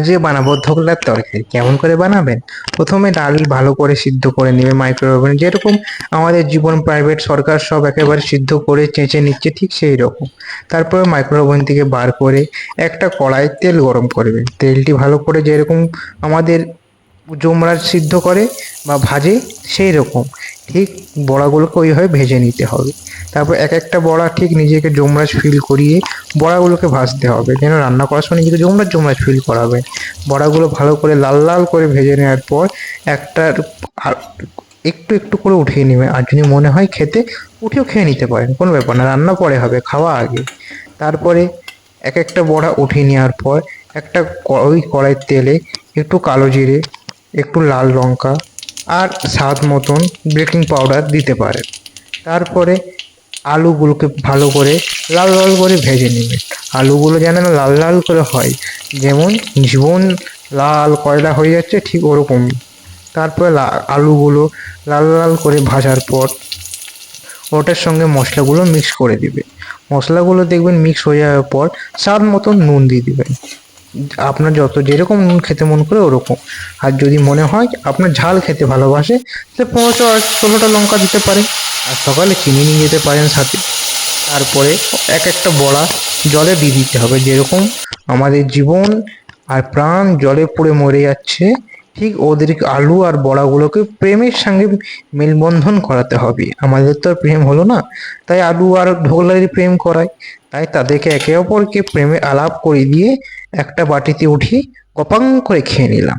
আজকে বানাবো ধোকলার তরকারি। কেমন করে বানাবেন? প্রথমে ডাল ভালো করে সিদ্ধ করে নেবে মাইক্রো ওভেনে, যেরকম আমাদের জীবন, প্রাইভেট, সরকার সব একেবারে সিদ্ধ করে চেঁচে নিচ্ছে, ঠিক সেই রকম। তারপরে মাইক্রো ওভেন থেকে বার করে একটা কড়াই তেল গরম করবে। তেলটি ভালো করে যেরকম আমাদের জমরাজ সিদ্ধ করে বা ভাজে সেই রকম ঠিক বড়াগুলোকে ওইভাবে ভেজে নিতে হবে। তারপর এক একটা বড়া ঠিক নিজেকে যমরাজ ফিল করিয়ে বড়াগুলোকে ভাজতে হবে, যেন রান্না করার সময় নিজেকে যমরাজ যমরাজ ফিল করাবে। বড়াগুলো ভালো করে লাল লাল করে ভেজে নেওয়ার পর একটা আর একটু একটু করে উঠিয়ে নেবেন। আর যদি মনে হয় খেতে, উঠেও খেয়ে নিতে পারেন, কোনো ব্যাপার না, রান্না পরে হবে, খাওয়া আগে। তারপরে এক একটা বড়া উঠিয়ে নেওয়ার পর একটা ওই কড়াইয়ের তেলে একটু কালো জিরে, একটু লাল লঙ্কা আর স্বাদ মতন বেকিং পাউডার দিতে পারেন। তারপরে আলুগুলোকে ভালো করে লাল লাল করে ভেজে নেবেন। আলুগুলো যেন না লাল লাল করে হয়, যেমন জীবন লাল কয়লা হয়ে যাচ্ছে ঠিক ওরকমই। তারপরে আলুগুলো লাল লাল করে ভাজার পর ওটার সঙ্গে মশলাগুলো মিক্স করে দিবে। মশলাগুলো দেখবেন মিক্স হয়ে যাওয়ার পর স্বাদ মতন নুন দিয়ে দিবেন। আপনার যত যেরকম নুন খেতে মন করে ওরকম। আর যদি মনে হয় আপনার ঝাল খেতে ভালোবাসে, তাহলে 15টা আর 16টা লঙ্কা দিতে পারেন। আর সকালে চিনি নিয়ে যেতে পারেন সাথে। তারপরে এক একটা বড়া জলে দিয়ে দিতে হবে, যেরকম আমাদের জীবন আর প্রাণ জলে পুড়ে মরে যাচ্ছে, ঠিক ওদের আলু আর বড়াগুলোকে প্রেমের সঙ্গে মেলবন্ধন করাতে হবে। আমাদের তো আর প্রেম হলো না, তাই আলু আর ঢোকলারই প্রেম করায়। তাই তাদেরকে একে অপরকে প্রেমে আলাপ করে দিয়ে একটা বাটিতে উঠিয়ে গপাং করে খেয়ে নিলাম।